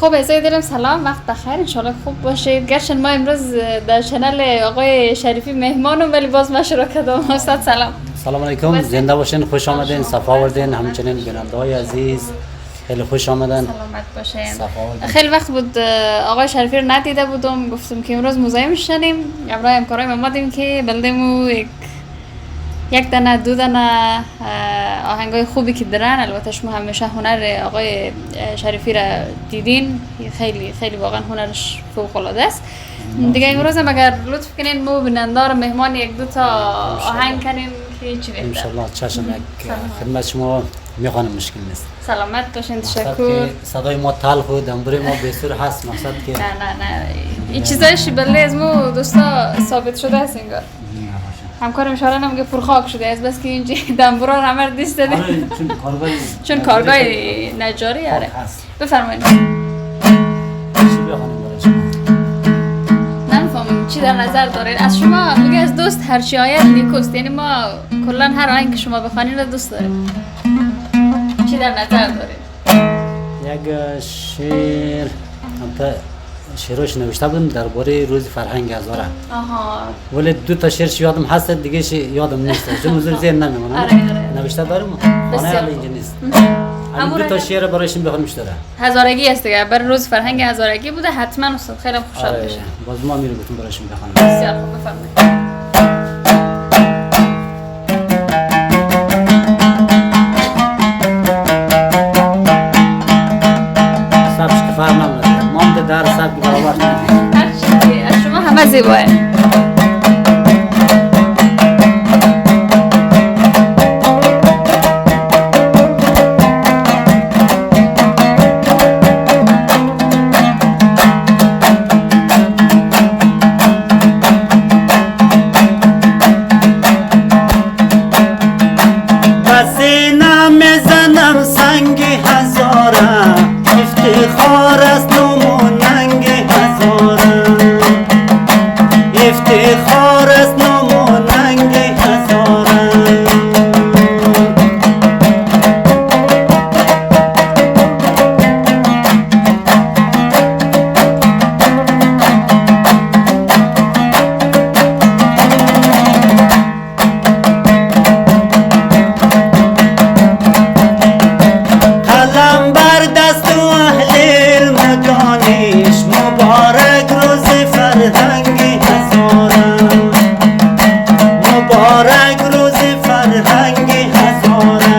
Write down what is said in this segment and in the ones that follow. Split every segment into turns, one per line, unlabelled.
خب عزیزای دلم سلام، وقت بخیر، انشالله خوب باشید. گرچه ما امروز در چنل آقای شریفی مهمانم ولی باز ما شراکت دارم. استاد سلام.
سلام علیکم، زنده باشین، خوش آمدین، صفا آوردین. همچنین بیننده‌های عزیز خیلی خوش آمدن،
سلامت باشین.
صفا آوردین.
خیلی وقت بود آقای شریفی رو ندیده بودم، گفتم که امروز مزاحمش شدیم. همراه همکارای اومدیم که بلدمو یک دانه دو دانه آهنگای خوبی که دارن. البته شما همیشه هنر آقای شریفی را دیدین، خیلی خیلی واقعا هنرش فوق العاده است. دیگه امروز هم اگر لطف کنین ما بیننده رو مهمان یک دو تا آهنگ کنین که چی بهتر.
ان شاء الله چشم، یک خدمت شما میخوانم، مشکل نیست.
سلامت باشین، تشکر.
صدای ما تلخ و دنبوری ما بسیار هست، مقصد که
نه این چیزایش بله از ما دوستا ثابت شده است انگار. همکارم شاره نمیگه پرخاک شده از بس که اینجا دنبورا همه رو دیست داده. چون کارگاه نجاری آره. بفرمایید.
چی بخوانیم برای شما؟
نمیفهمم چی در نظر دارید از شما؟ میگه از دوست هر چی آید نیکوست، یعنی ما کلا هر آهنگ که شما بخوانید رو دوست داریم. چی در نظر دارید؟
یک شعر شعرش نوشته بودم درباره روز فرهنگ هزاره.
آها.
ولی دو تا شعر یادم هست، دیگه یادم نیست چون حضور ذهن نمیمونه.
آره.
نوشته دارم
بسیار
خانه اینجا نیست. همون دو تا شعر برایشون بخونم داره.
هزارگی است دیگه، برای روز فرهنگ هزارگی بوده حتما استاد خیلی خوشحال بشه.
باز ما میریم گفتم برایشون بخونم.
بسیار خوب، بفرمایید.
در سب برابر
هر چیزی از شما همه زیباه.
پسینه میزنم سنگ هزاره، افتخار است افتخار است نموننگ هزاره. قلم بر دست و اهل علم دانش، مبارک روز فرهنگ مبارک روز فرهنگ هزاره.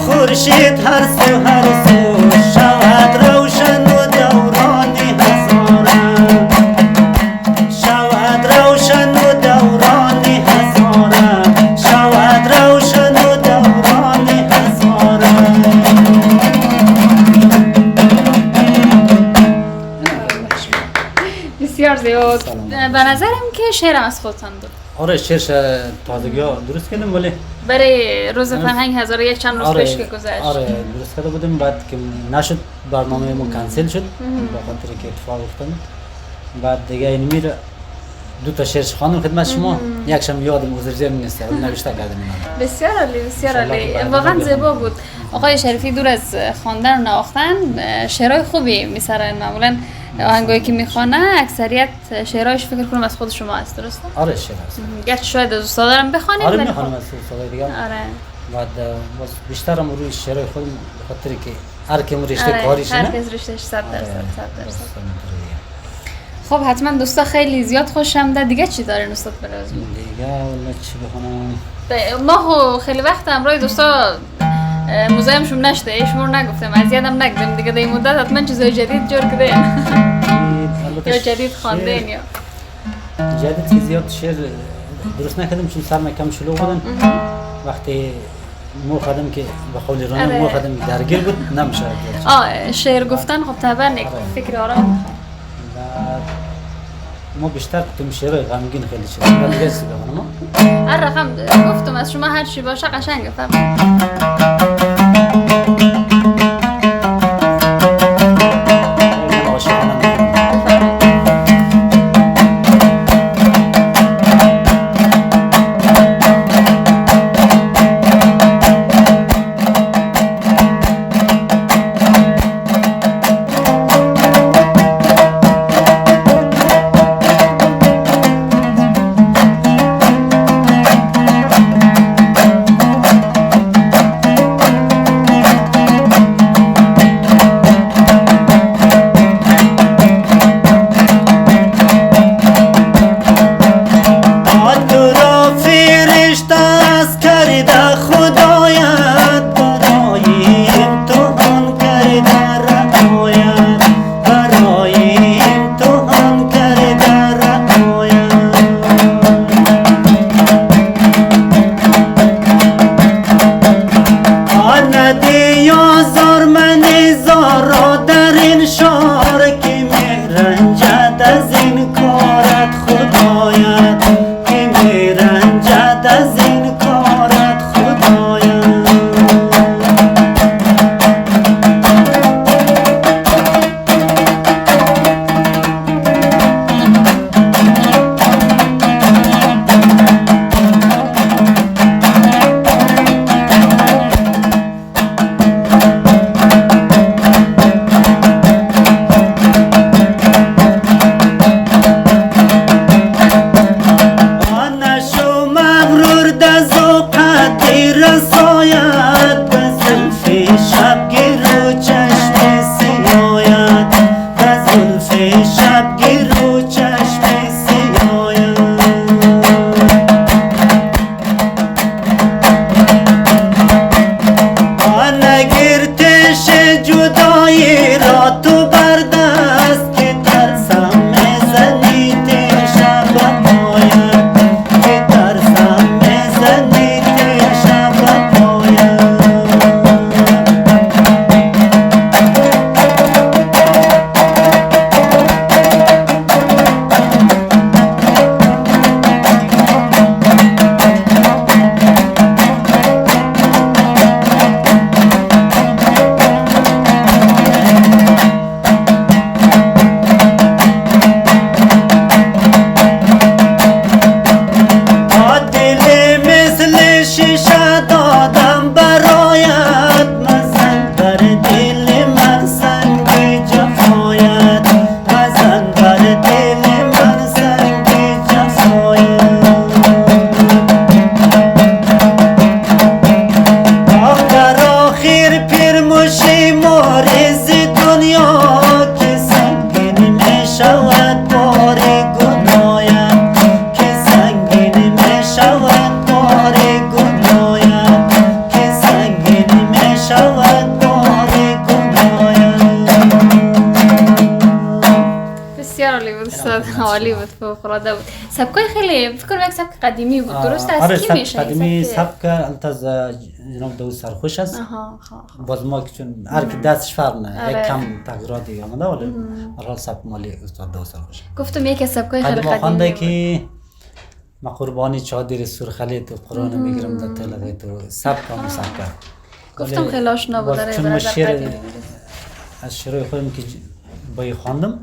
خورشید هر سو شود روشن و دوران هزاره، شود روشن و دوران هزاره، شود روشن و دوران هزاره.
بسیار زیبا. به نظرم که شعر از خودتان بود.
آره شعر تازگی ها درست کردم ولی
برای روز فرهنگ هزاره یک چند روز پیش که گذشت.
آره درست کرده بودیم، بعد که نشد برنامه ما کنسل شد با خاطر که اتفاق افتاد. بعد دیگه این میره دو تا شعر خواندم خدمت شما، یکشم یادم حضور نیست ولی نوشته کردم.
بسیار عالی، بسیار عالی، واقعا زیبا بود. آقای شریفی دور از خواندن و نواختن شعرهای خوبی میسرن، معمولا آهنگایی که میخوانه اکثریت شعرهایش فکر کنم از خود شما است، درسته؟
آره شعر هست.
گرچه شاید از استادارم بخوانید.
آره میخوانم از استادای دیگه.
آره.
بعد باز بیشتر هم روی شعرهای خودم به خاطر که هر کیم رشته کاریش نه.
هر کس رشتهش 100%. خب حتما دوستا خیلی زیاد خوشم آمده. دیگه چی دارین استاد برازون؟
دیگه ولی چی بخونم؟
ما خیلی وقت همراه دوستا موزایم شما نشده، ایشمور نگفتم، از یادم نگذارم دیگه. در این مدت حتما چیزای جدید جور کردین یا جدید خواندین یا
جدید که زیاد شعر درست نکردم چون سرم کم شلوغ بودن. وقتی مو خدم که به قول رانم مو خدم درگیر بود نمیشه.
شعر گفتن خب طبعا یک فکر آرام.
ما بیشتر کتم شعرهای غمگین خیلی شد. دیگه چی بخونم؟
رقم گفتم از شما هر چی باشه قشنگه فهم. عالی بود، فوق‌العاده بود. سبکای خیلی فکر کنم یک سبک قدیمی بود، درست است؟ کی میشه؟
قدیمی سبک از جناب داوود سرخوش است. باز ما چون هر کی دستش فرق نه، یک کم تغییرات دیگه آمده ولی هر حال سبک مالی استاد داوود سرخوش.
گفتم یک سبکای خیلی قدیمی
خونده که ما قربانی چادر سرخلی تو قرآن میگیرم در تلقی تو سبک هم سبک.
گفتم خیلی آشنا بود در
برادر قدیمی. از شعرهای خودم که بایی خواندم.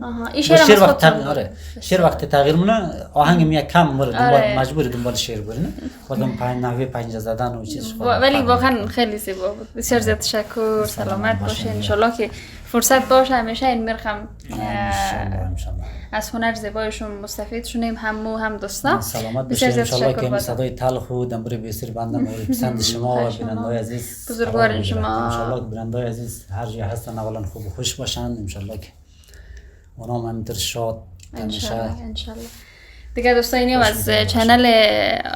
شعر وقتی تغییر مونه آهنگم یک کم مورد مجبوری دنبال شعر بریم. خودم نحوه پنجه زدن و چیزش.
ولی واقعا خیلی زیبا بود. بسیار زیاد تشکر. سلامت باشین. ان شاء الله که فرصت باشه همیشه این میرخم
انشالله
از هنر زیبایشون مستفید شونیم هم دوستا.
سلامت
بسیار
باشید
زیاد
انشالله
تشکر
که
بازم.
صدای تلخ و دنبوری بسیار بنده مورد پسند شما و بیننده‌های عزیز
بزرگوارین شما.
انشالله که بیننده‌های عزیز هر جای هستن اولا خوب و خوش باشن انشالله که اونا هم همینطور شاد همیشه
انشالله. دیگه دوستان اینیم از چنل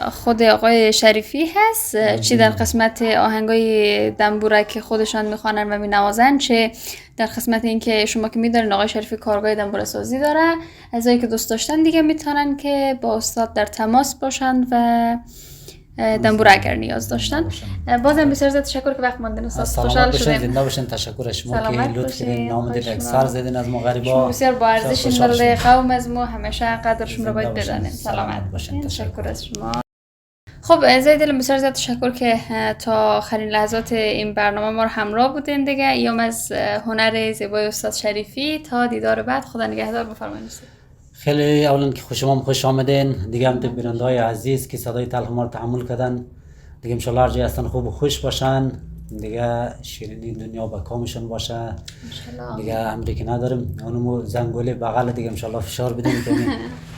خود آقای شریفی هست، چی در قسمت آهنگای دنبوره که خودشان میخوانن و مینوازن، چه در قسمت این که شما که میدارین آقای شریفی کارگاه دنبوره سازی داره. ازایی که دوست داشتن دیگه میتونن که با استاد در تماس باشن و دنبوره اگر نیاز داشتن. بازم بسیار زیاد تشکر که وقت ماندین استاد. خوشحال شدیم.
زنده باشین. تشکر از شما که لطف کردین نام دید اکثر زدین از ما غریبا.
بسیار با ارزشین برای قوم از ما، همیشه قدرشون رو باید بدانیم. سلامت باشین. تشکر از شما. خب از دلم بسیار زیاد تشکر که تا آخرین لحظات این برنامه ما رو همراه بودین دیگه. ایام از هنر زیبای استاد شریفی تا دیدار بعد. خدا نگهدار. بفرمایید.
خیلی اولا که خوش آمدین دیگه. هم بیننده‌های عزیز که صدای تلخ ما رو تحمل کردن دیگه، ان شاء الله هر جای هستن خوب و خوش باشن دیگه. شیرینی دنیا با کامشون باشه دیگه. امریکا نداریم اونمو زنگوله بغل دیگه ان شاء الله فشار بدیم که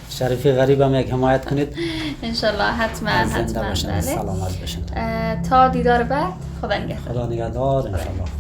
شریفی غریب هم یک حمایت کنید
ان شاء الله. حتما
سلامت باشین.
تا دیدار بعد. خدا نگهدار.
ان شاء الله.